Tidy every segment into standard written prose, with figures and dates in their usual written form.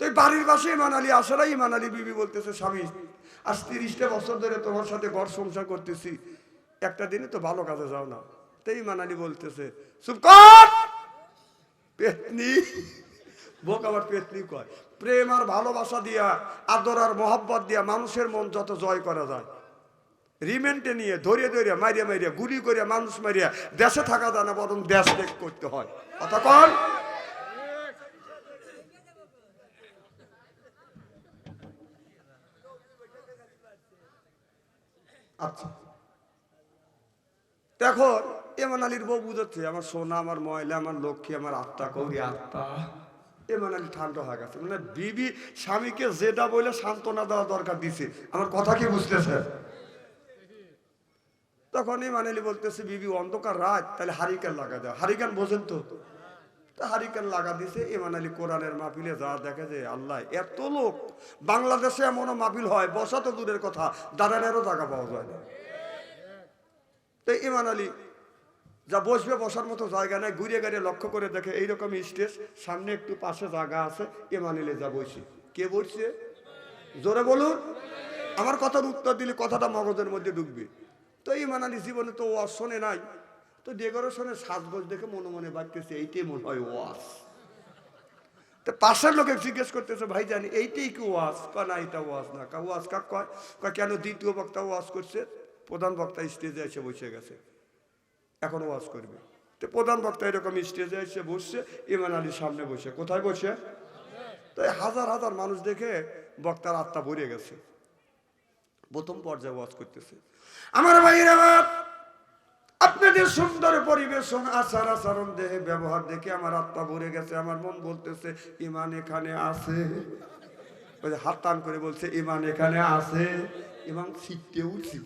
তো বাড়ির পাশে ইমান আলী আসে না। ইমান আলী বিবি বলতেছে, স্বামী আজ 30টা বছর ধরে তোমার সাথে ঘর সংসার করতেছি, একটা দিনে তো ভালো কাজে যাও না। তো ইমান আলী বলতেছে, চুপ কর পেতনি। বোক আবার পেতনি কয়। প্রেম আর ভালোবাসা দিয়া, আদর আর মোহাব্বত দিয়া মানুষের মন যত জয় করা যায়, রিমেন্টে নিয়ে ধরিয়ে ধরিয়ে মারিয়া মারিয়া গুলি করিয়া মানুষ মারিয়া দেশে থাকা যায় না, বরং দেশ ত্যাগ করতে হয়। কথা কন। আচ্ছা, এখন ইমান আলীর বউ বুঝাচ্ছে, আমার সোনা, আমার ময়লা, আমার লক্ষ্মী, আমার আত্মা, কৌরি আত্মা। ইমান আলী ঠান্ডা হয়ে গেছে, মানে বিবি স্বামীকে যেটা বলে সান্ত্বনা দেওয়া দরকার দিছে। আমার কথা কি বুঝতেছে? তখন ইমান আলী বলতেছে, বিবি অন্ধকার রাত, তাহলে হারিকেন লাগা দেয়। হারিকেন বোঝেন তো? হারিকেন লাগা দিছে। ইমান আলী কোরআনের মাহফিলে যা দেখে যে আল্লাহ, এত লোক, বাংলাদেশে এমনও মাহফিল হয় বসা তো দূরের কথা, দাঁড়ানোরও জায়গা পাওয়া যায় না। তো ইমান আলী যা বসবে, বসার মতো জায়গা নাই, ঘুরে গাড়িয়ে লক্ষ্য করে দেখে এইরকম স্টেজ, সামনে একটু পাশে জায়গা আছে, ইমান আলী যা বসে। কে বসছে? জোরে বলুন। আমার কথার উত্তর দিলে কথাটা মগজের মধ্যে ঢুকবে। তো ইমান আলী জীবনে তো ওয়াজ শোনে নাই, তো ডেকোরেশনের সাজগোজ দেখে মনে মনে ভাবতেছে এইটাই মনে হয় ওয়াজ। তো পাশের লোকে জিজ্ঞেস করতেছে, ভাই জানি এইটাই কি ওয়াজ? না, এটা ওয়াজ না। ওয়াজ কাক কয়? কেন? দ্বিতীয় বক্তা ওয়াজ করছে, প্রধান বক্তা স্টেজে এসে বসে গেছে, এখন ওয়াজ করবে। তো প্রধান বক্তা এরকম স্টেজে এসে বসছে, ইমান আলীর সামনে বসে। কোথায় বসে? তো হাজার হাজার মানুষ দেখে বক্তার আত্মা ভরে গেছে। প্রথম পর্যায়ে ওয়াজ করতেছে, আমার ভাইয়েরা, আপনাদের সুন্দর পরিবেশন, আচার আচরণ দেখে, ব্যবহার দেখে আমার আত্মা ভরে গেছে। আমার মন বলতেছে ইমান এখানে আছে। হাত টান করে বলছে, ইমান এখানে আছে। ইমান শিখতে উঠছি,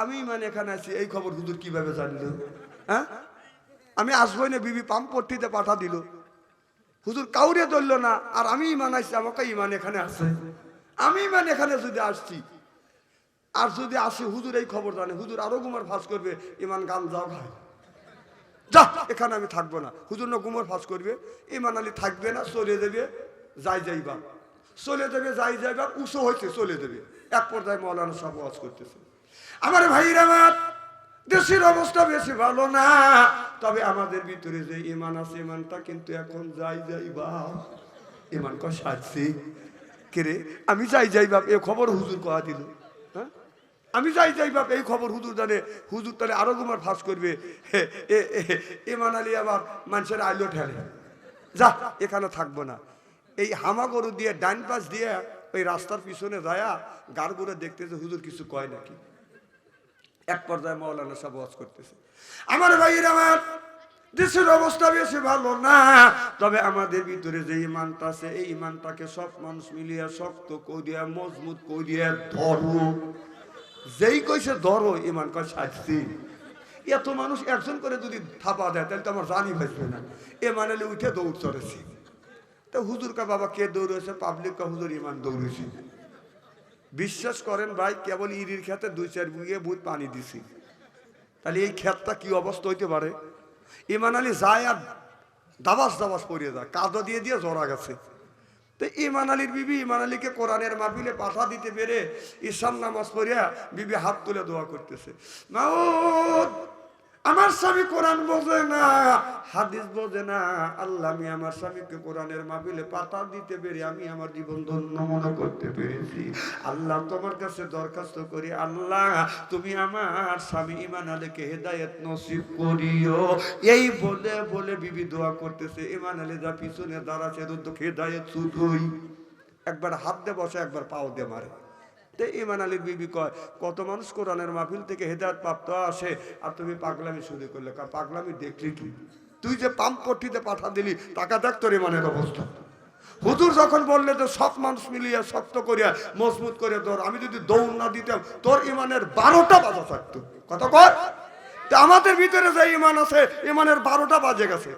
আমি ইমান এখানে আছি, এই খবর হুজুর কিভাবে জানলো? হ্যাঁ, আমি আসবোই না, বিবি পাম্প পট্টিতে পাঠা দিল, হুজুর কাউরে ধরলো না, আর আমি ইমান আসছি, আমাকে ইমান এখানে আছে। আমি ইমান এখানে যদি আসছি, আর যদি আসে হুজুর এই খবর জানে, হুজুর আরো গুমার ফাঁস করবে, ইমান গান যাও খায়, যা এখানে আমি থাকবো না। হুজুর না গুমার ফাঁস করবে, ইমান আলী থাকবে না, চলে দেবে, যাইবা চলে দেবে, যাইবা উঁচু হয়েছে, চলে দেবে। এক পর্যায়ে মৌলানা সাহেব ওয়াজ করতেছে, আমার ভাইরা, আমার দেশের অবস্থা বেশি ভালো না, তবে আমাদের ভিতরে যে ইমান আছে, ইমানটা কিন্তু এখন যাইবা। ইমান ক সাজছি কে রে? আমি যাইবা এ খবর হুজুর কয়া দিল। হ্যাঁ, আমি যাইবা এই খবর হুজুর জানে, হুজুর তাহলে আরো গুমার ফাঁস করবে। ইমান আলী আবার মানুষের আইলো ঠেলে, যা এখানে থাকবো না। এই হামা গরু দিয়ে ডান পাশ দিয়ে ওই রাস্তার পিছনে যায়া গাড় গুড়ে দেখতেছে হুজুর কিছু কয় নাকি। এক পর্যায়ে মৌলানা সাহেব ওয়াজ করতেছে, আমার ভাইয়ের, আমার দেশের অবস্থা বেশি ভালো না, তবে আমাদের ভিতরে যে ইমানটা আছে, এই ইমানটাকে সব মানুষ মিলিয়ে শক্ত করিয়া, মজবুত করিয়া ধরো। যেই কইছে ধরো, ইমান কয় সাজছি। এত মানুষ একজন করে যদি থাপা দেয়, তাহলে তো আমার জানি ভাসবে না। এ মানে উঠে দৌড় চড়েছি। তো হুজুর কা বাবা কে দৌড়েছে? পাবলিক কা হুজুর ইমান দৌড়েছি। বিশ্বাস করেন ভাই, কেবল ইরির খেতে 2-4 বিঘে বুধ পানি দিছি, তাহলে এই ক্ষেতটা কি অবস্থা হইতে পারে? ইমান আলী যায় আর দাবাস পড়িয়ে যায়, কাদো দিয়ে দিয়ে জড়া গেছে। তো ইমান আলীর বিবি ইমান আলীকে কোরআনের মাহফিলে পাঠা দিতে পেরে ঈশান নামাজ পড়িয়া বিবি হাত তুলে দোয়া করতেছে, মাওলানা আমার স্বামী কোরআন বোঝে না, হাদিস বোঝে না, আল্লাহ আমি আমার স্বামীকে কোরআনের মাহফিলে পাঠা দিতে পেরে আমি আমার জীবন ধন্য মনে করতে পেরেছি। আল্লাহ তোমার কাছে দরখাস্ত করি, আল্লাহ তুমি আমার স্বামী ইমান আলীকে হেদায়েত নসিব করিও। এই বলে বলে বিবি দোয়া করতেছে। ইমান আলী যা পিছনে দাঁড়াচ্ছে, হেদায়েত শুধুই একবার হাত দিয়ে বসে, একবার পাও দিয়ে মারে। ইমান আলীর বিবি কয়, কত মানুষ কোরআনের মাহফিল থেকে হেদায়েত প্রাপ্ত আসে, আর তুমি পাগলামি শুরু করলে। পাগলামি দেখলি কি? তুই যে পাম্প পট্টিতে পাঠা দিলি, টাকা দেখ তোর ইমানের অবস্থা। হুজুর যখন বললে যে সব মানুষ মিলিয়ে শক্ত করিয়া মজবুত করে দৌড়, আমি যদি দৌড় না দিতাম তোর ইমানের 12টা বাজা থাকতো। কত কর? আমাদের ভিতরে যে ইমান আছে, ইমানের 12টা বাজে গেছে।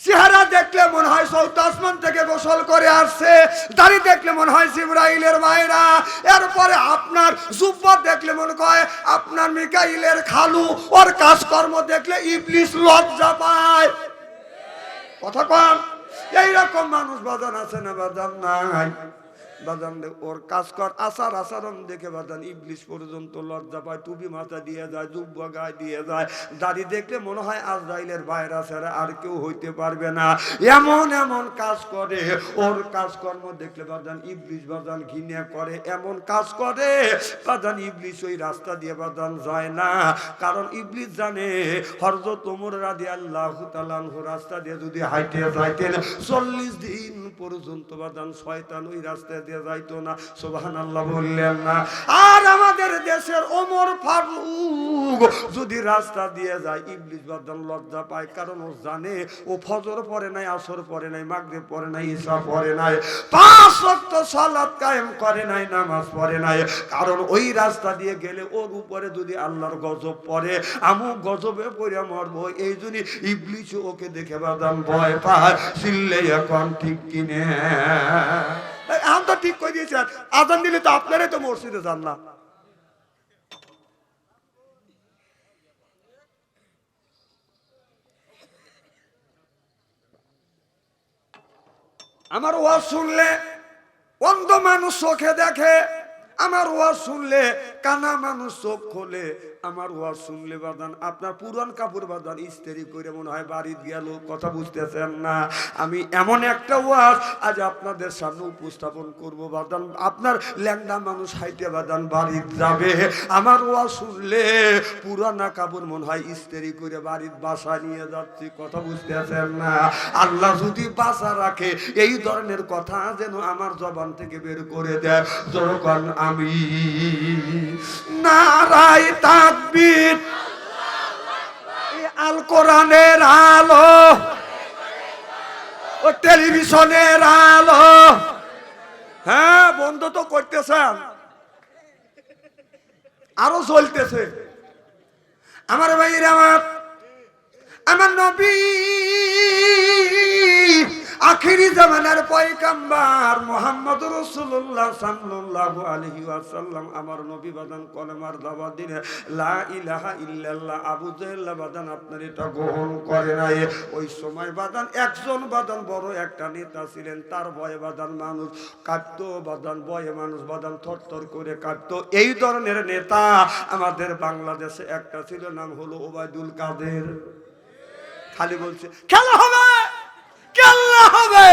চেহারা দেখলে মনে হয় চৌদ্দ আসমান থেকে গোসল করে আসছে, দাড়ি দেখলে মনে হয় জিবরাইলের মায়েরা, এরপরে আপনার জুব্বা দেখলে মনে হয় আপনার মিকাইলের খালু, ওর কাজকর্ম দেখলে ইবলিস লজ্জা পায়। কথা কন। এইরকম মানুষ বাজান আছে না বাজান? নাই বাজান। ওর কাজ কর আচার আচরণ দেখে বাজান ইবলিশ পর্যন্ত লজ্জা পায়, টুপি মাথা দিয়ে যায়, জুব্বা গায়ে দিয়ে যায়, দাড়ি দেখলে মনে হয় আজরাইলের বাইরা ছাড়া আর কেউ হইতে পারবে না, এমন এমন কাজ করে। ওর কাজকর্ম দেখলে বাজান ইবলিশ বাজান ঘৃণা করে, এমন কাজ করে বাজান ইবলিশ ওই রাস্তা দিয়ে বাজান যায় না। কারণ ইবলিশ জানে হযরত ওমর রাদিয়াল্লাহু তাআলা আনহু রাস্তা দিয়ে যদি হাইটে যাইতেন 40 দিন পর্যন্ত বাজান শয়তান ওই রাস্তায় দিয়ে যাইতো না। সুবহানাল্লাহ বললেন না? আর আমাদের দেশের ওমর ফারুক যদি রাস্তা দিয়ে যায় ইবলিশ বাজান লজ্জা পায়, কারণ ও জানে ও ফজর পড়ে নাই, আসর পড়ে নাই, মাগরিব পড়ে নাই, ইশা পড়ে নাই, 5 ওয়াক্ত সালাত কায়েম করে নাই, নামাজ পড়ে নাই। কারণ ওই রাস্তা দিয়ে গেলে ওর উপরে যদি আল্লাহর গজব পড়ে, আমু গজবে পড়ে মরবো। এই জন্য ইবলিশ ওকে দেখে বাদাম ভয় পায়। চিল্লে এখন ঠিক কিনে এখন তো ঠিক করে দিয়েছেন, আজান দিলে তো আপনারাই তো মসজিদে যান না। আমার ওয়াজ শুনলে অন্ধ মানুষ চোখে দেখে, আমার ওয়াজ শুনলে কানা মানুষ চোখ খোলে, আমার ওয়াজ শুনলে বাদান আপনার পুরান কাপড় বাদান ইস্ত্রি করে মনে হয় বাড়ি গেল। কথা বুঝতেছেন না? আমি এমন একটা ওয়াজ আজ আপনাদের সামনে উপস্থাপন করব বাদান, আপনার ল্যাংড়া মানুষ হাইটে বাদান বাড়ি যাবে। আমার ওয়াজ শুনলে পুরানা কাপড় মনে হয় ইস্ত্রি করে বাড়ির বাসা নিয়ে যাচ্ছি। কথা বুঝতেছেন না? আল্লাহ যদি বাসা রাখে এই ধরনের কথা যেন আমার জবান থেকে বের করে দেয়। যখন আমি নারায়ে তাকবীর, আল কোরআনের আলো, ও টেলিভিশনের আলো, হ্যাঁ বন্ধ তো করতেছেন, আরো চলতেছে। আমার ভাইরা, আমার নবী আখিরি জামানার পয়গম্বর মুহাম্মদুর রাসূলুল্লাহ সাল্লাল্লাহু আলাইহি ওয়াসাল্লাম আমার নবী বাদান কলেমার দাওয়াত দিনে লা ইলাহা ইল্লাল্লাহ। আবু জাহেল বাদান আপনার এটা গ্রহণ করে নাই। ওই সময় বাদান একজন বাদান বড় একটা নেতা ছিলেন, তার ভয়ে বাদান মানুষ কাঁদতো, বাদান ভয়ে মানুষ বাদান থরথর করে কাঁদতো। এই ধরনের নেতা আমাদের বাংলাদেশে একটা ছিল, নাম হলো ওবায়দুল কাদের। খালি বলছে খেলা হবে, খেলা হবে।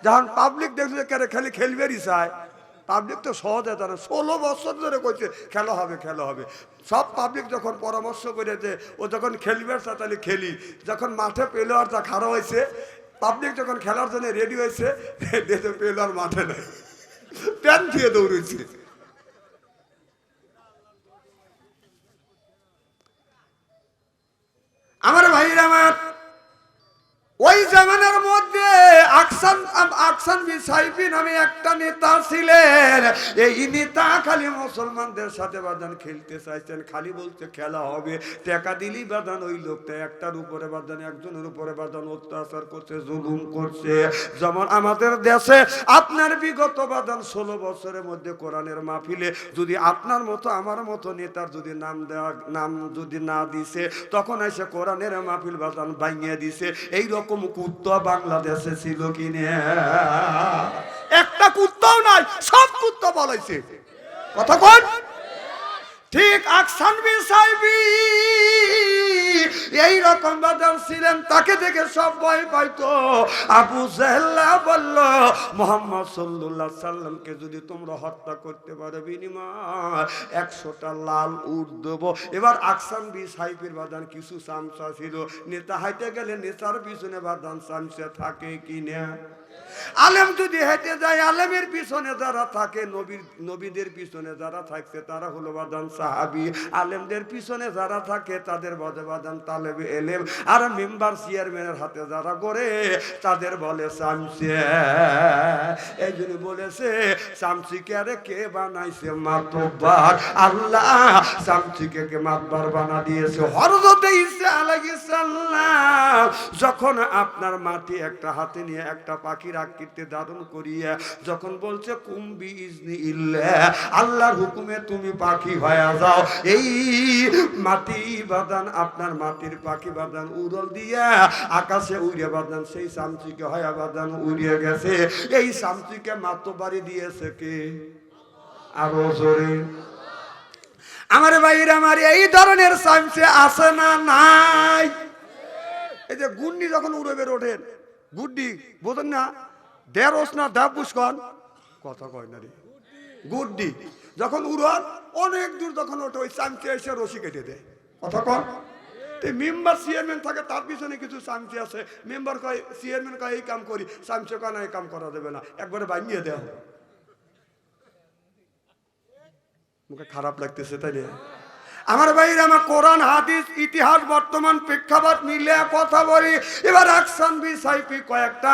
যখন পাবলিক দেখছে খালি খেলবেরই চায়, পাবলিক তো সহজে তারা 16 বছর ধরে কইছে খেলা হবে, খেলা হবে। সব পাবলিক যখন পরামর্শ করেছে ও যখন খেলবে তাহলে খেলি, যখন মাঠে প্লেয়ারটা খারাপ হয়েছে, পাবলিক যখন খেলার জন্য রেডি হয়েছে, দেশে প্লেয়ার মাঠে নেই, প্যান দিয়ে দৌড়েছে। আমার ভাইরা আমার, ওই জামানার মধ্যে আকসান বিন সাইফি নামে একটা নেতা ছিলেন। এই নেতা খালি মুসলমানদের সাথে বাদান খেলতে চাইছেন, খালি বলছে খেলা হবে। টাকা দিলি বাদান ওই লোকটা একটার উপরে বাদান একজনের উপরে বাদান অত্যাচার করছে, জুলুম করছে। যেমন আমাদের দেশে আপনার বিগত বাদান 16 বছরের মধ্যে কোরআনের মাহফিলে যদি আপনার মতো আমার মতো নেতার যদি নাম যদি না দিছে, তখন এসে কোরআনের মাহফিল বাদান ভাঙিয়ে দিছে। এইরকম কুত্তা বাংলাদেশে ছিল কিনা? একটা কুত্তাও নাই, সব কুত্তা বলাইছে। কথা কোন ঠিক? আকসান বিন সাইফি এই রকম বাদল ছিলেন, তাকে দেখে সব ভয় পাইতো। আবু জাহেল বলল মুহাম্মদ সাল্লাল্লাহু আলাইহি সাল্লামকে যদি তোমরা হত্যা করতে পারো বিনিময় 100টা লাল উট দেব। এবার আকসান বিন সাইফির বাদান কিছু চামচা ছিল, নেতা হাইতে গেলে নেতার পিছনে বাদান চামচা থাকে কিনা? আলেম যদি হেঁটে যায়, আলেমের পিছনে যারা থাকে, নবীদের পিছনে যারা থাকছে তারা হলো বাদান সাহাবী। আলেমদের পিছনে যারা থাকে তাদের বলে বাদান তালেবে এলেম। আর মেম্বার চেয়ারম্যানের হাতে যারা করে তাদের বলে চামচে। এই জন্য বলেছে চামচিকে আরে কে বানাইছে? মাতব্বার। আল্লাহ চামচিকে কে মাতবার বানা দিয়েছে। হযরত ঈসা আলাইহিস সালাম যখন আপনার মাটি একটা হাতে নিয়ে একটা পাখির আকৃতি ধারণ করিয়া যখন বলছে কুম্বি ইজনি ইল্লাহ, আল্লাহর হুকুমে তুমি পাখি হয়ে যাও, এই মাটি বাদান আপনার মাটি জাতির পাখি বাদান উড়ল দিয়া আকাশে উড়ে বাদান সেই সামচিকে হয়া বাদান উড়িয়ে গেছে। এই সামচিকে মাত্র বাড়ি দিয়েছে কে? আরো জোরে। আমার ভাইরা আমার এই ধরনের সামচে আছে না নাই? এই যে গুন্ডি যখন উড়ে বের ওঠেন, গুড্ডি বোঝেন না? দেড়োস না দেব পুষ্কর কথা কয় না রে, গুড্ডি যখন উড়ান অনেক দূর যখন ওঠে ওই চামচে এসে রশি কেটে দেয়। কথা কন। মেম্বার চেয়ারম্যান থাকে, তার পিছনে কিছু চামচে আছে। মেম্বার কয়, চেয়ারম্যান কয় এই কাম করি, চামচে কয় না এই কাম করা দেবে না, একবারে ভাঙিয়ে দেওয়া। মুখে খারাপ লাগতেছে তাই না? আমার ভাইরা আমার কোরআন হাদিস ইতিহাস বর্তমান প্রেক্ষাপট মিলে কথা বলি। এবার আকসান বি সাইফি কয়েকটা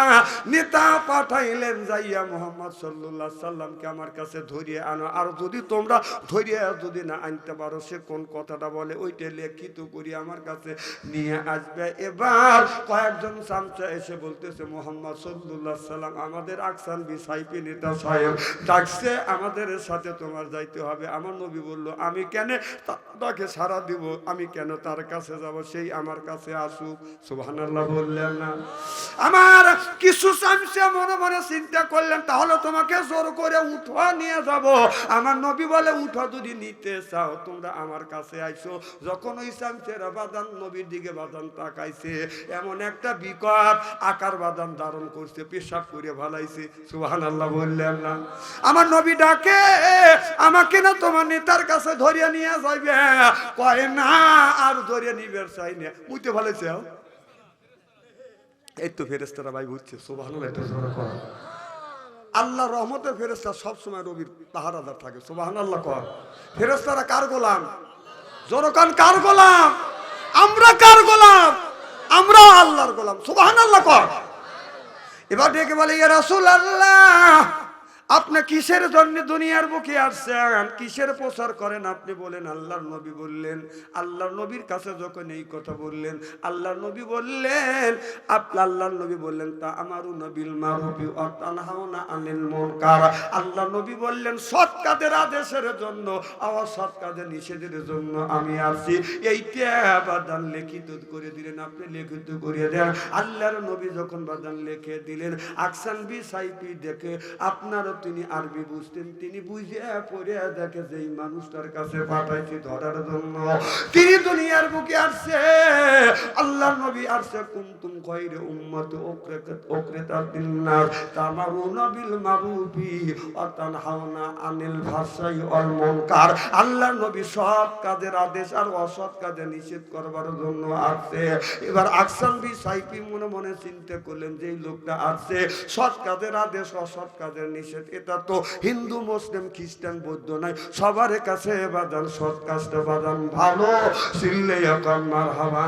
নেতা পাঠাইলেন যাইয়া মুহাম্মদ সাল্লাল্লাহু আলাইহি সাল্লামকে আমার কাছে ধরিয়ে আনো, আর যদি তোমরা ধরিয়ে যদি না আনতে পারো সে কোন কথাটা বলে ওইটা লিখিত করি আমার কাছে নিয়ে আসবে। এবার কয়েকজন চামচা এসে বলতেছে মুহাম্মদ সাল্লাল্লাহু আলাইহি সাল্লাম আমাদের আকসান বি সাইফি নেতা সাহেব ডাকছে, আমাদের সাথে তোমার যাইতে হবে। আমার নবী বলল আমি কেন তাকে সারা দিব, আমি কেন তার কাছে যাব, সেই আমার কাছে আসুক। সুবহানাল্লাহ বললেন না? আমার কিছু চামচা মনে মনে চিন্তা করলেন তাহলে তোমাকে জোর করে উঠা নিয়ে যাব। আমার নবী বলে উঠা যদি নিতে চাও তোমরা আমার কাছে আইসো। যখন ওই চামচেরা বাদান নবীর দিকে বাদান তাকাইছে, এমন একটা বিকট আকার বাদান ধারণ করছে, পেশাব করে ভালাইছে। সুবহানাল্লাহ বললেন না? আমার নবী ডাকে আমাকে না তোমার নেতার কাছে ধরিয়ে নিয়ে যাইবে। কয় না আর ধরিয়ে নিবে চাই না, মুইতে ভালাইছে। এই তো ফেরেশতারা ভাই বুঝছে। সুবহানাল্লাহ। আল্লাহ রহমতের ফেরেশতা সবসময় নবীর পাহারাদার থাকে। সুবহানাল্লাহ কর। ফেরেশতারা কার গোলাম? জোরকান কার গোলাম? আমরা কার গোলাম? আমরা আল্লাহর গোলাম। সুবহানাল্লাহ কর। এবার ডেকে বলে ইয়া রাসূলুল্লাহ আপনি কিসের জন্য দুনিয়ার বুকে আসছেন, কিসের প্রচার করেন আপনি বলেন। আল্লাহর নবী বললেন, আল্লাহর নবীর কাছে যখন এই কথা বললেন আল্লাহর নবী বললেন আল্লাহর নবী বললেন তা আমারু নবিল মারুফি ওয়া তানহাউনা আনিল মুনকার। আল্লাহর নবী বললেন সৎ কাজের আদেশের জন্য অসৎ কাজের নিষেধের জন্য আমি আসি। এইটা বাদান লিখিত করে দিলেন, আপনি লিখিত করে দেন। আল্লাহর নবী যখন বাদান লিখে দিলেন আকসান বি সাইফি দেখে আপনার তিনি আরবি বুঝতেন, তিনি বুঝে পড়ে দেখে যে এই মানুষটার কাছে পাঠাইছি ধরার জন্য, তিনি দুনিয়ার বুকে আসছে। আল্লাহর নবী আসছে কুনতুম খায়রা উম্মাতি উখরিজাত লিন-নাস তা'মুরুনা বিল মারুফি ওয়া তানহাউনা আনিল ফাহশাই ওয়াল মুনকার। আল্লাহর নবী সৎ কাজের আদেশ আর অসৎ কাজের নিষেধ করবার জন্য আসছে। এবার আকসান বি সাইফি মনে মনে চিন্তা করলেন যে এই লোকটা আসছে সৎ কাজের আদেশ অসৎ কাজের নিষেধ, এটা তো হিন্দু মুসলিম খ্রিস্টান বৌদ্ধ নাই, সবার কাছে বাদান সৎ কাজটা বাদান ভালো। সিল্লে এখন মারহাবা।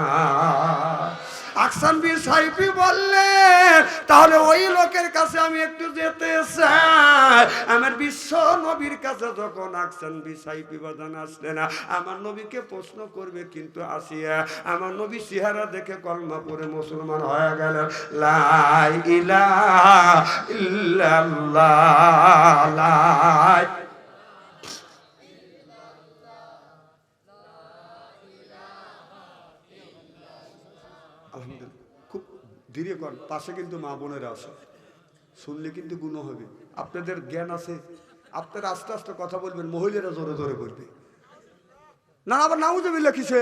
আকসান বি সাইফি বললেন তাহলে ওই লোকের কাছে আমি একটু যেতে চাই। আমার বিশ্ব নবীর কাছে যখন আকসান বি সাইফি বাদান আসলে না আমার নবীকে প্রশ্ন করবে, কিন্তু আসিয়া আমার নবী চেহারা দেখে কলমা পড়ে মুসলমান হয়ে গেলেন। লা ইলাহা ইল্লাল্লাহ লা খুব ধীরে কর, পাশে কিন্তু মা বোনেরা আছে, শুনলে কিন্তু গুণ হবে। আপনাদের জ্ঞান আছে, আপনারা আস্তে আস্তে কথা বলবেন, মহিলারা জোরে জোরে বলবে না। আবার নাউজুবিল্লাহ কিসে?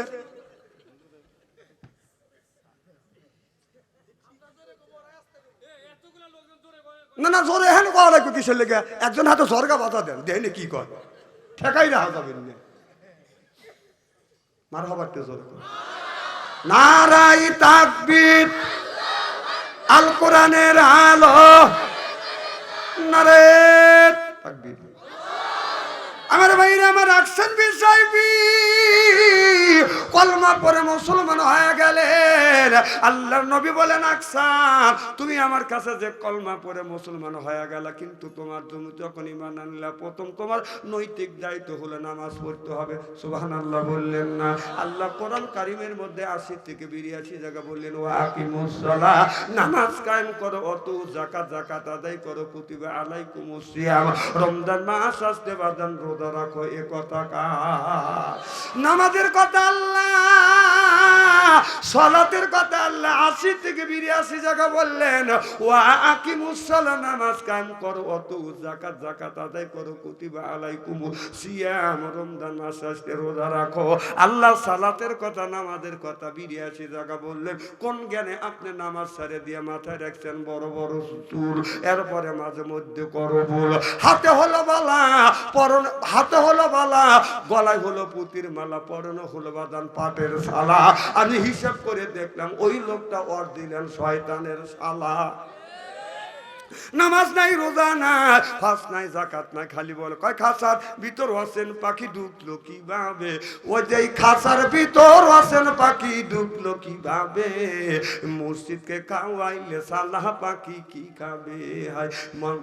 না না জোরে হ্যাঁ করা লাগবে কিসের লেগে? একজন হাতে জরগা বাধা দেন, দেন কি কর ঠেকাই রাখা যাবেন না। মার হবার জোরে কর নারাই তাকবীর, আল কোরআনের আলো, নারে তাকবীর। আমার ভাইরা আমার আকসান বি সাইফি কলমা পরে মুসলমান হয়ে গেলেন। আল্লাহর নবী বলেন আকসান তুমি আমার কাছে যে কলমা পরে মুসলমান হয়ে গেল, কিন্তু তোমার তুমি যখন ঈমান আনলা প্রথম তোমার নৈতিক দায়িত্ব হলো নামাজ পড়তে হবে। সুবহানাল্লাহ বললেন না? আল্লাহ কোরআন কারীমের মধ্যে 80 থেকে 82 জায়গা বললেন ওয়া আকিমুস সালাহ, নামাজ কায়েম করো, অতু যাকাত যাকাত আদায় করো, কুতিবা আলাইকুমুস সিয়াম, রমজান মাস আসতে বাদান রোজা রাখো। এ কথা কার? নামাজের কথা আল্লাহ। সালাতের কথা আল্লাহ ৮০ থেকে ৮২ জায়গা বললেন, ওয়া আকিমুস সালাত, নামাজ কায়েম করো, অতু যাকাত, যাকাত আদায় করো, কুতিবা আলাইকুমুস সিয়াম, রমজান মাস আসছে রোজা রাখো। আল্লাহ সালাতের কথা, নামাজের কথা ৮২ জায়গা বললেন। কোন জ্ঞানে আপনি নামাজ ছেড়ে দিয়ে মাথায় রাখছেন বড় বড় চুল, এরপরে মাঝে মধ্যে করো ভুল, হাতে হলো বালা, পরনে হাতে হলো বালা, গলায় হলো পুতির মালা, পরনে হলো বাদান পাটের শালা। আমি হিসাব করে দেখলাম ওই লোকটা ওর দিলেন শয়তানের শালা। নামাজ নাই, রোজা নাই, ফাস নাই, জাকাত নাই, খালি বলে কয় খাসার ভিতর আছেন পাখি ঢুকলো কিভাবে, ওই যে খাসার ভিতর আছেন পাখি ঢুকলো কিভাবে, মসজিদকে খাওয়াইলে সালাহ পাখি কি খাবে, হায়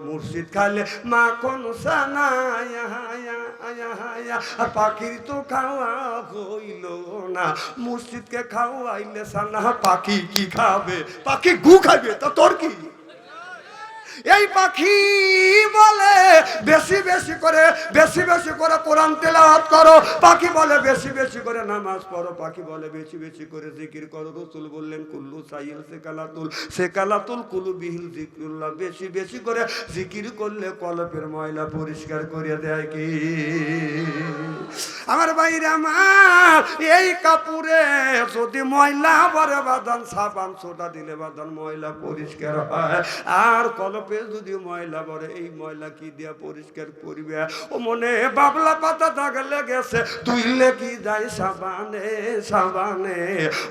মুর্শিদ খাইলে মাখন সানা, আর পাখির তো খাওয়া হইল না, মসজিদকে খাওয়াইলে সালাহ পাখি কি খাবে, পাখি গু খাবে, তা তোর কি? এই পাখি বলে বেশি বেশি করে কোরআন তেলাওয়াত করো, পাখি বলে বেশি বেশি করে নামাজ পড়ো, পাখি বলে বেশি বেশি করে জিকির করো। রাসূল বললেন কুল্লু সাইল সেকালাতুল কুলুবিহিল যিকরুল্লাহ, বেশি বেশি করে জিকির করলে কলবের ময়লা পরিষ্কার করে দেয় কি? আমার ভাইরা আমার, এই কাপড়ে যদি ময়লা পরে বাদান সাবান সোডা দিলে বাদান ময়লা পরিষ্কার হয়, আর কলবে যদি ময়লা পরে এই ময়লা কি দিয়া পরিষ্কার করবে? ও মনে বাবলা পাতা দাগ লেগেছে, তুইলে কি যায় সাবানে সাবানে,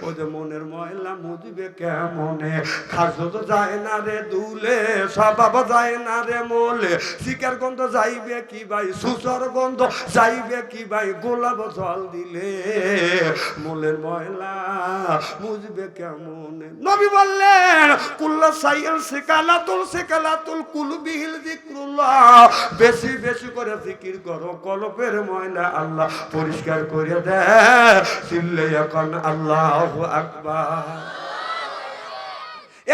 ও যে মনের ময়লা মুজবে কেমনে, খাজো তো যায় না রে দুলে, স্বভাব যায় না রে মোলে, শিকার গন্ধ যাইবে কি ভাই, সুসর গন্ধ যাইবে কি ভাই, গোলাপ জল দিলে মোলের ময়লা মুজবে কেমনে? নবী বললেন কুল্লা সাইল সেকালাতুল কুলুবিহিল যিকরুল্লাহ, বেশি বেশি করে জিকির করো, কলবের ময়লা আল্লাহ পরিষ্কার করে দেয়। চিল্লে এখন আল্লাহু আকবার।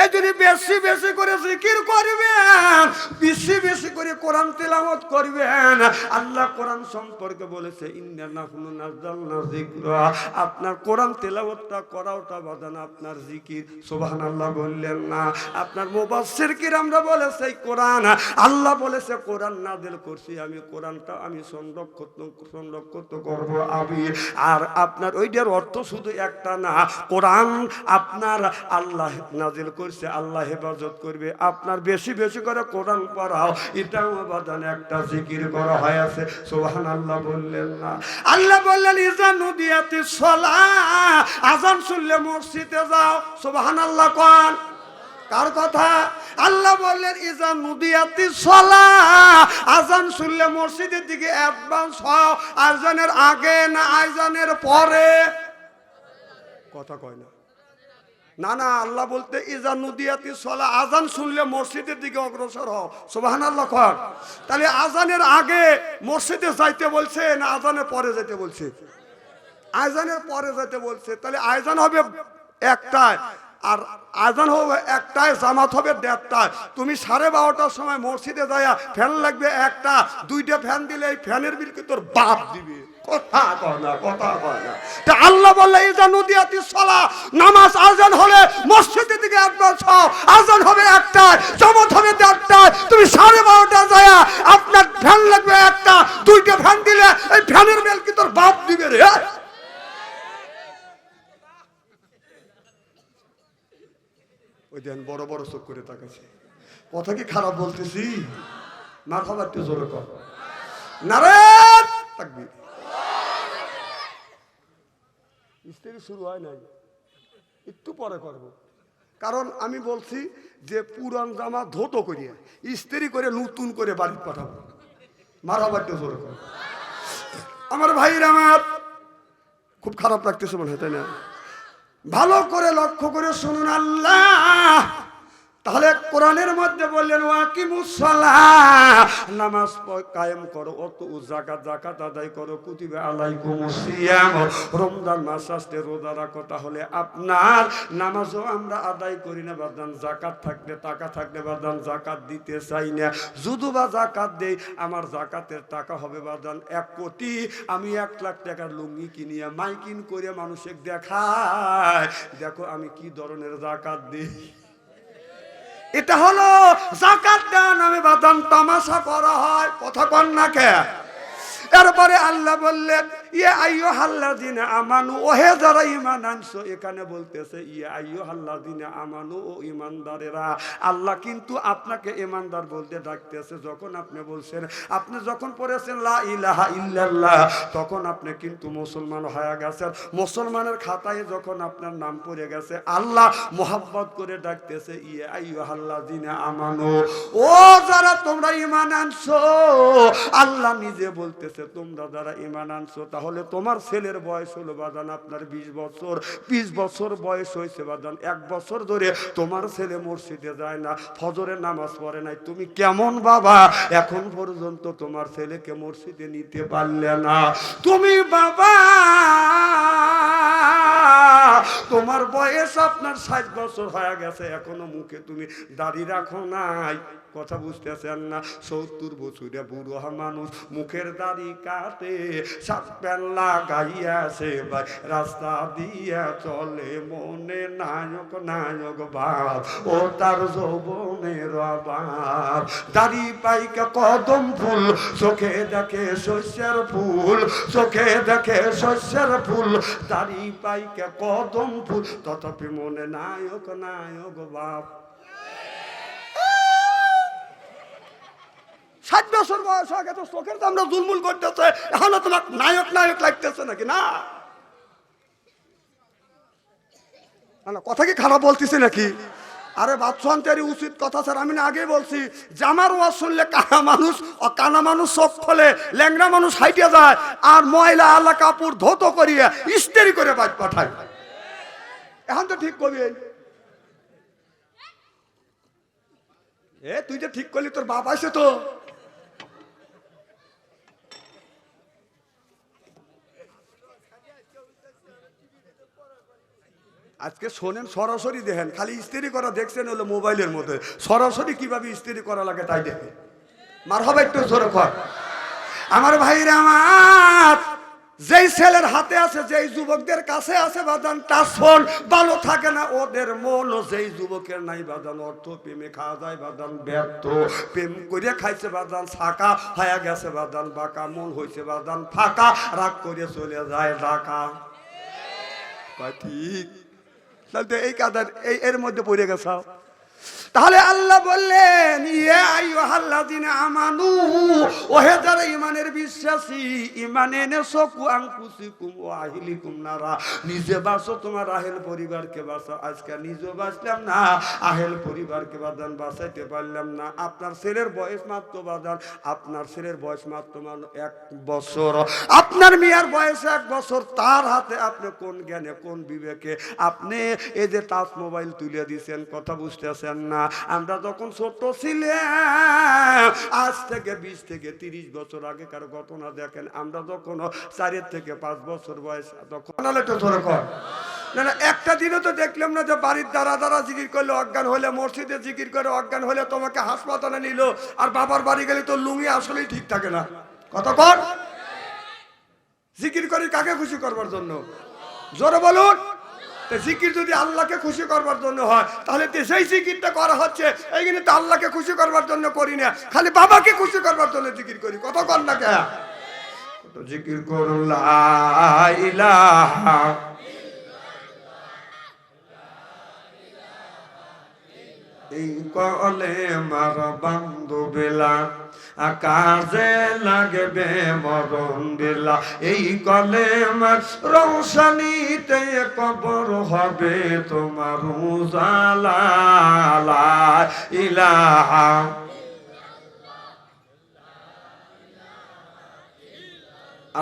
এই যদি বেশি বেশি করে জিকির করবেন, বেশি বেশি করে কোরআন তেলাওয়াত করবেন, আল্লাহ কোরআন সম্পর্কে বলেছে ইন্না নাহনু নাযালনা যিকরা, আপনার কোরআন তেলাওয়াতটা করাওটা বাদান আপনার জিকির। সুবহানাল্লাহ বললেন না? আপনার মুফাসসির কিরামরা বলেছে এই কোরআন, আল্লাহ বলেছে কোরআন নাযিল করছি আমি, কোরআনটা আমি সংরক্ষিত করব আমি। আর আপনার ওইটার অর্থ শুধু একটা না, কোরআন আপনার আল্লাহ নাযিল করছে, আল্লাহ হেফাজত করবে। আপনার বেশি বেশি করে কোরআন পড়াও, এটাও বাদান একটা জিকির করা হয়েছে। সুবহানাল্লাহ বললেন না? আল্লাহ বললেন ইজা নুদিয়াতিস সালাহ, আযান শুনলে মসজিদে যাও। সুবহানাল্লাহ কোন? কার কথা? আল্লাহ বললেন ইজা নুদিয়াতিস সালাহ, আযান শুনলে মসজিদের দিকে অ্যাডভান্স হও। আযানের আগে না আযানের পরে? কথা কয় না। না না, আল্লাহ বলতে ইজা নুদিয়াতিস সালাহ, আযান শুনলে মসজিদের দিকে অগ্রসর হও। সুবহানাল্লাহ কর। তাহলে আযানের আগে মসজিদে যাইতে বলছে না আযানের পরে যেতে বলছে? আযানের পরে যেতে বলছে। তাহলে আযান হবে একটায়, আর আযান হবে একটায়, জামাত হবে 1:30টায়। তুমি 12:30টার সময় মসজিদে যায়া ফ্যান লাগবে একটা, 2টা ফ্যান দিলে এই ফ্যানের বিল কি তোর বাপ দিবে? কথা কয় না, কথা কয় না। তা আল্লাহ বললে ইজা নুদিয়াতিস সালাহ, নামাজ আযান হলে মসজিদের দিকে অ্যাডভান্স হও। আযান হবে একটায়, জামাত হবে 1:30টায়। তুমি 12:30টা যায়া আপনার ফ্যান লাগবে একটা, 2টা ফ্যান দিলে এই ফ্যানের বিল কি তোর বাপ দিবে রে? ওই দেন বড় বড় চোখ করে তাকাচ্ছে। কথা কি খারাপ বলতেছি? মারহাবা, একটু জোরে কর। নারে তাকবীর। ইস্তেরি শুরু হয় নাই, একটু পরে করব। কারণ আমি বলছি যে পুরান জামা ধৌত করিয়া ইস্তেরি করে নতুন করে বাড়ি পাঠাবো। মারহাবা, একটু জোরে কর। আমার ভাইরা আমার, খুব খারাপ লাগতেছে মনে হয়, তাই না? ভালো করে লক্ষ্য করে শুনুন। আল্লাহ তাহলে কোরআনের মধ্যে বললেন ওয়াকিমুস সালাহ, নামাজ কায়েম করো, অতু যাকাত, যাকাত আদায় করো, কুতিবা আলাইকুমুস সিয়াম, রমজান মাস আসতে রোজা রাখো। তাহলে আপনার নামাজও আমরা আদায় করি না বাদান, যাকাত থাকলে টাকা থাকলে বাদান যাকাত দিতে চাই না। যদি বা যাকাত দেই, আমার যাকাতের টাকা হবে বাদান 1 কোটি। আমি 1 লাখ টাকার লুঙ্গি কিনিয়া মাইকিন করে মানুষকে দেখায়, দেখো আমি কি ধরনের যাকাত দিই। এটা হলো যাকাত দেওয়া নামে বাদান তামাশা করা হয়। কথা কন না কে? এরপরে আল্লাহ বললেন ইয়া আইয়ুহাল্লাযিনা আমানু, ওহে যারা ঈমান আনছো। এখানে বলতেছে ইয়া আইয়ুহাল্লাযিনা আমানু, ও ঈমানদারেরা। আল্লাহ কিন্তু আপনাকে ঈমানদার বলতে ডাকতেছে। যখন আপনি বলছেন, আপনি যখন পড়েছেন লা ইলাহা ইল্লাল্লাহ, তখন আপনি কিন্তু মুসলমান হয়ে গেছেন। মুসলমানের খাতায় যখন আপনার নাম পড়ে গেছে, আল্লাহ মোহাব্বত করে ডাকতেছে ইয়া আইয়ুহাল্লাযিনা আমানু, ও যারা তোমরা ঈমান আনছো। আল্লাহ নিজে বলতেছে তোমরা যারা ঈমান আনছো। তাহলে তোমার ছেলের বয়স হলো বাদান আপনার 20 বছর, 20 বছর বয়স হয়েছে বাদান, 1 বছর ধরে তোমার ছেলে মসজিদে যায় না, ফজরের নামাজ পড়ে নাই। তুমি কেমন বাবা, এখন পর্যন্ত তোমার ছেলেকে মসজিদে নিতে পারলে না? তুমি বাবা, তোমার বয়স আপনার 60 বছর হয়ে গেছে, এখনো মুখে তুমি দাড়ি রাখো নাই। কথা বুঝতেছেন না? 70 বছরে বুড়ো মানুষ মুখের দাড়ি কাটে, সাত পেল্লা গাইয়াছে ভাই, রাস্তা দিয়া চলে মনে নায়ক নায়ক ভাব, ও তার যৌবনের অভাব। দাড়ি পাইকা কদম ফুল, চোখে দেখে শস্যের ফুল, চোখে দেখে শস্যের ফুল। দাড়ি পাইকা কদম ফুল, তথাপি মনে নায়ক নায়ক ভাব। 60 বছর বয়স হয়ে গেছে, চোখের তো আমরা জুলমুল করতেছে, এখনো তোমার নায়ক নায়ক লাগতেছে নাকি? না, কথা কি খারাপ বলতেছি নাকি? আরে বাচ্চান্তেরই উচিত কথা স্যার। আমি না আগে বলছি যে আমার ওয়াজ শুনলে কানা মানুষ চোখ খোলে, ল্যাংড়া মানুষ হাইটে যায়, আর ময়লা আলা কাপড় ধৌত করিয়া ইস্তেরি করে বাদ পাঠায়। এখন তো ঠিক করবি। তুই যে ঠিক করলি, তোর বাপ আছে তো। আজকে শোনেন, সরাসরি দেখেন, খালি ইস্ত্রি করা দেখছেন হলো মোবাইলের মধ্যে, সরাসরি কিভাবে ইস্ত্রি করা লাগে তাই দেখে। মার হবে একটু জোরে কর। আমার ভাইরা আমার, যেই ছেলের হাতে আছে, যেই যুবকদের কাছে আছে বাদান টাচ ফোন, ভালো থাকে না ওদের মন। যেই যুবকের নাই বাদান অর্থ, প্রেমে খাওয়া যায় বাদান ব্যর্থ, প্রেম করে খাইছে বাদান ছাকা হয়ে গেছে বাদান বাঁকা, মন হয়েছে বাদান ফাঁকা, রাগ করে চলে যায় ঢাকা। ঠিক, তাহলে এই কাদার এর মধ্যে পড়ে গেছ। তাহলে আল্লাহ বললেন ইয়া আইয়ুহাল্লাযিনা আমানু, ওহে যারা ঈমানের বিশ্বাসী, ঈমান এনেছো কুআনফুসিকুম ওয়া আহলিকুম নারা, নিজে বাঁচো, তোমার আহেল পরিবারকে বাঁচাও। আজকে নিজে বাঁচলাম না, আহেল পরিবারকে বাদান বাঁচাইতে পারলাম না। আপনার ছেলের বয়স মাত্র বাদান, আপনার ছেলের বয়স মাত্র 1 বছর, আপনার মেয়ের বয়স 1 বছর। তার হাতে আপনি কোন জ্ঞানে, কোন বিবেকে আপনি এই যে টাচ মোবাইল তুলে দিয়েছেন? কথা বুঝতেছেন না? আমরা যখন ছোট ছিলাম, আজ থেকে 20 থেকে 30 বছর আগেকার ঘটনা দেখেন, আমরা যখন 4 থেকে 5 বছর বয়স, তখন না একটা দিনও তো দেখলাম না যে বাড়ির দ্বারা দ্বারা জিকির করলে অজ্ঞান হলে, মসজিদে জিকির করে অজ্ঞান হলে তোমাকে হাসপাতালে নিল, আর বাবার বাড়ি গেলে তো লুঙ্গি আসলেই ঠিক থাকে না। কতক্ষণ জিকির করি কাকে খুশি করবার জন্য? জোরে বলুন। জিকির যদি আল্লাহকে খুশি করবার জন্য হয়, তাহলে সেই জিকিরটা করা হচ্ছে এইখানে তো আল্লাহকে খুশি করবার জন্য করি না, খালি বাবাকে খুশি করবার জন্য জিকির করি। কত কর না কে জিকির করুন লা ইলাহা এই কলে মার বান্ধবেলা, আকাশে লাগবে মরণ বেলা। এই কলে মার রৌশনীতে কবর হবে তোমার উজালা। লা ইলাহা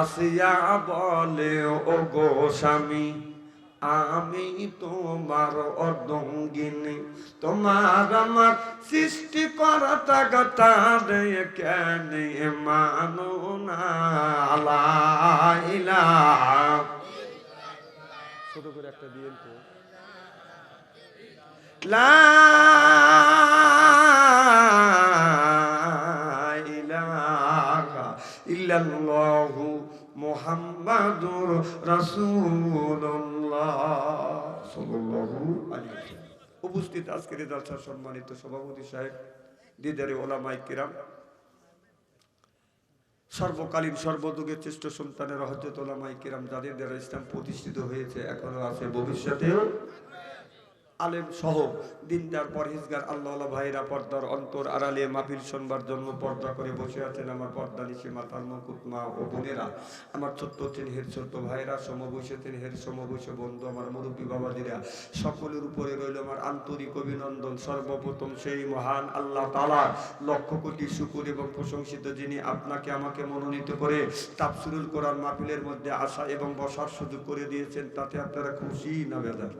আসিয়া বলে ও গো স্বামী, আমি তোমার অর্ধঙ্গিনী, তোমার আমার সৃষ্টি করাটা গাতা রে কেন মানো না লা ইলাহা। ছোট করে একটা দিয়েন তো, লা ইলাহা ইল্লাল্লাহু মুহাম্মাদুর রাসূলুল্লাহ সাল্লাল্লাহু আলাইহি ওয়াসাল্লাম। উপস্থিত আজকের জলসার সম্মানিত সভাপতি সাহেব, দিদারে ওলামায়ে কিরাম, সর্বকালীন সর্বযুগের শ্রেষ্ঠ সন্তানের হযরত ওলামায়ে কিরাম, যাদের দ্বারা ইসলাম প্রতিষ্ঠিত হয়েছে, এখনো আছে, ভবিষ্যতেও আলেম সহ দিনদার পরহেজগার আল্লাহওয়ালা ভাইরা, পর্দার অন্তর আড়ালে মাহফিল শুনবার জন্য পর্দা করে বসে আছেন আমার পর্দা নিশে মাতার মুকুট মা ও বোনেরা, আমার ছোট্ট চেনহের ছোট্ট ভাইরা, সমবয়সী চেনহের সমবয়সী বন্ধু, আমার মুরব্বী বাবাজিরা, সকলের উপরে রইল আমার আন্তরিক অভিনন্দন। সর্বপ্রথম সেই মহান আল্লাহ তাআলা লক্ষ কোটি শুকর এবং প্রশংসিত, যিনি আপনাকে আমাকে মনোনীত করে তাফসীরুল কোরআন মাহফিলের মধ্যে আসা এবং বসার সুযোগ করে দিয়েছেন। তাতে আপনারা খুশি না বেজার?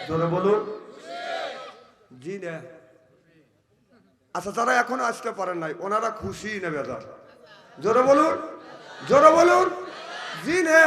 জোরে বলুন জি না। আচ্ছা, যারা এখনো আসতে পারেন নাই, ওনারা খুশি না বেজার? জোরে বলুন, জোরে বলুন জি না।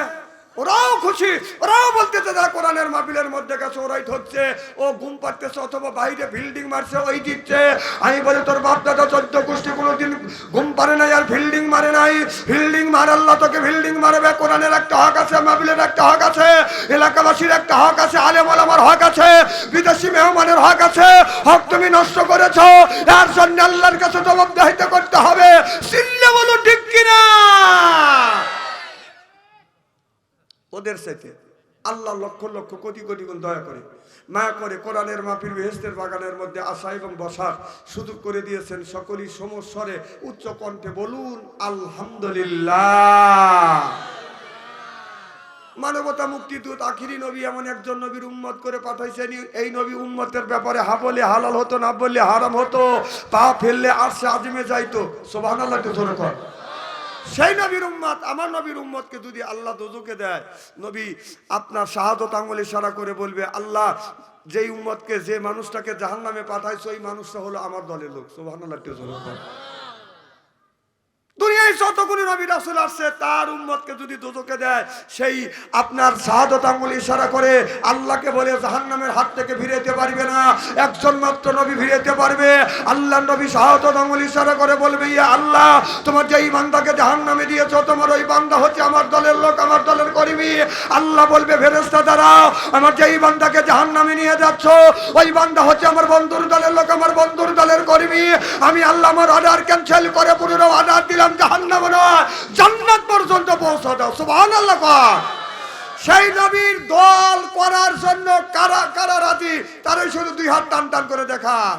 ওরাও খুশি, ওরাও বলতেছে যারা কোরআনের মাহফিলের মধ্যে গেছে ওরাই ধরছে, ও ঘুম পাড়তেছে অথবা বাইরে বিল্ডিং মারছে ওই দিচ্ছে। আমি বলি তোর বাপ দাদা 14 গোষ্ঠী কোনোদিন ঘুম পারে নাই আর বিল্ডিং মারে নাই। বিল্ডিং মার, আল্লাহ তোকে বিল্ডিং মারবে। কোরআনের একটা হক আছে, মাহফিলের একটা হক আছে, এলাকাবাসীর একটা হক আছে, আলেম ওলামার হক আছে, বিদেশি মেহমানের হক আছে। হক তুমি নষ্ট করেছো, তার জন্য আল্লাহর কাছে জবাবদিহিতা করতে হবে। চিল্লে বলো ঠিক কিনা? ওদের সাথে আল্লাহ লক্ষ লক্ষ কোটি কোটি গুণ দয়া করে মায়া করে কোরআনের মাহফিল বেহেশতের বাগানের মধ্যে আসা এবং বসার সুযোগ করে দিয়েছেন। সকলেই সমস্বরে উচ্চ কণ্ঠে বলুন আলহামদুলিল্লাহ। মানবতা মুক্তিদূত আখিরি নবী এমন একজন নবীর উম্মত করে পাঠাইছেন। এই নবী উম্মতের ব্যাপারে হা বলে হালাল হতো, না বললে হারাম হতো, পা ফেললে আরশে আজিমে যাইতো। সুবহানাল্লাহ তো জোরে কর। সেই নবীর উম্মত, আমার নবীর উম্মতকে যদি আল্লাহ দোজখে দেয়, নবী আপনার শাহাদত আঙ্গুল ইশারা করে বলবে, আল্লাহ যেই উম্মতকে, যে মানুষটাকে জাহান্নামে পাঠাইছো, ওই মানুষটা হলো আমার দলের লোক। সুবহানাল্লাহ তো জোরে কর। দুনিয়ায় যতগুলো নবী রাসূল আসছে, তার উম্মতকে যদি দোজখে দেয়, সেই আপনার শাহাদত আঙ্গুল ইশারা করে আল্লাহকে বলে জাহান্নামের হাত থেকে ফিরাইতে পারবে না। একজন মাত্র নবী ফিরাইতে পারবে। আল্লাহর নবী শাহাদত আঙ্গুল ইশারা করে বলবে, ইয়া আল্লাহ, তোমার যেই বান্দাকে জাহান্নামে দিয়েছো, তোমার ওই বান্দা হচ্ছে আমার দলের লোক, আমার দলের কর্মী। আল্লাহ বলবে, ফেরেশতা দাঁড়াও, আমার যেই বান্দাকে জাহান্নামে নিয়ে যাচ্ছ, ওই বান্দা হচ্ছে আমার বন্ধুর দলের লোক, আমার বন্ধুর দলের কর্মী। আমি আল্লাহ আমার অর্ডার ক্যান্সেল করে পুরো অর্ডার দিলাম, জাহান্নামে নয়, জান্নাত পর্যন্ত পৌঁছে দাও। সুবহানাল্লাহ। সেই নবীর দল করার জন্য কারা কারা রাজি, তারাই শুধু দুই হাত টান টান করে দেখান।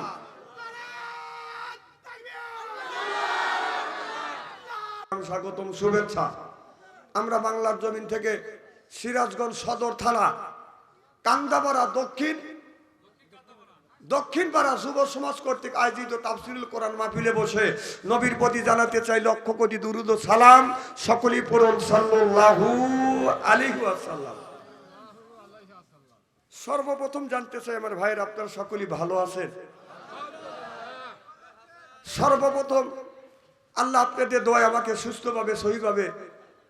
স্বাগতম, শুভেচ্ছা। আমরা বাংলার জমিন থেকে সিরাজগঞ্জ সদর থানা কান্দাপাড়া দক্ষিণ পাড়া যুব সমাজ কর্তৃক আয়োজিত তাফসীরুল কোরআন মাহফিলে বসে নবীর প্রতি জানাতে চাই লক্ষ কোটি দুরূদ ও সালাম। সকলেই পড়ুন সাল্লাল্লাহু আলাইহি ওয়াসাল্লাম। সর্বপ্রথম জানতে চাই আমার ভাইয়ের, আপনারা সকলেই ভালো আছেন? সর্বপ্রথম আল্লাহ আপনাদের দোয়ায় আমাকে সুস্থভাবে সহিভাবে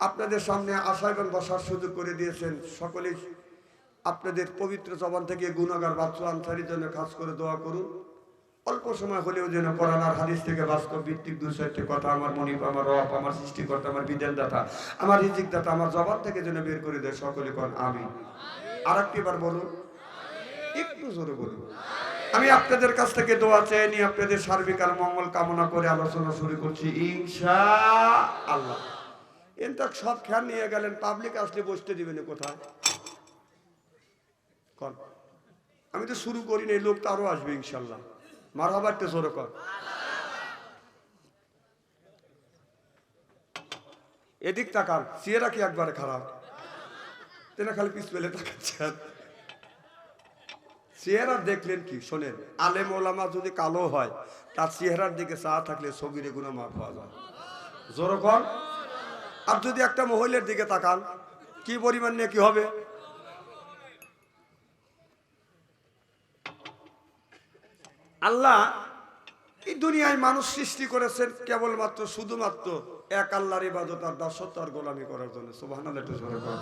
আপনাদের সামনে আসা এবং বসার সুযোগ করে দিয়েছেন। সকলেই আপনাদের পবিত্র জবান থেকে গুনাহগার বাচ্চা আনসারির জন্য খাস করে দোয়া করুন। অল্প সময় হলেও যেন কোরআন আর হাদিস থেকে বাস্তব ভিত্তিক দু চারটি কথা আমার মনিব, আমার রব, আমার সৃষ্টিকর্তা, আমার বিধানদাতা, আমার রিজিকদাতা আমার জবান থেকে যেন বের করে দেয়। সকলে কোন আমিন। আর একবার বলুন, একটু জোরে বলুন। আমি আপনাদের কাছ থেকে দোয়া চেয়ে নিয়ে আপনাদের সার্বিক আর মঙ্গল কামনা করে আলোচনা শুরু করছি ইনশাআল্লাহ। এনটা সব খেয়াল নিয়ে গেলেন, পাবলিক আসলে বসতে দিবেন কোথায়? আমি তো শুরু করি নাই, লোক তো আরো আসবে ইনশাল্লাহ। মারহাবাতে জোরে কর। এদিক তাকান, চেহারা কি একবারে খারাপ? তেনা খালি পিছ পেলে তাকাচ্ছেন। চেহারা দেখলেন কি? শোনেন, আলেম ওলামা যদি কালো হয়, তার চেহারার দিকে চা থাকলে সগীরে গুনাহ মাফ হওয়া যায়। জোরে কর। আর যদি একটা মহিলার দিকে তাকান, কি পরিমাণ নিয়ে কি হবে? আল্লাহ এই দুনিয়ায় মানুষ সৃষ্টি করেছেন কেবলমাত্র শুধুমাত্র এক আল্লাহর ইবাদত আর দাসত্ব আর গোলামি করার জন্য। সুবহানাল্লাহ, একটু জোরে বলুন।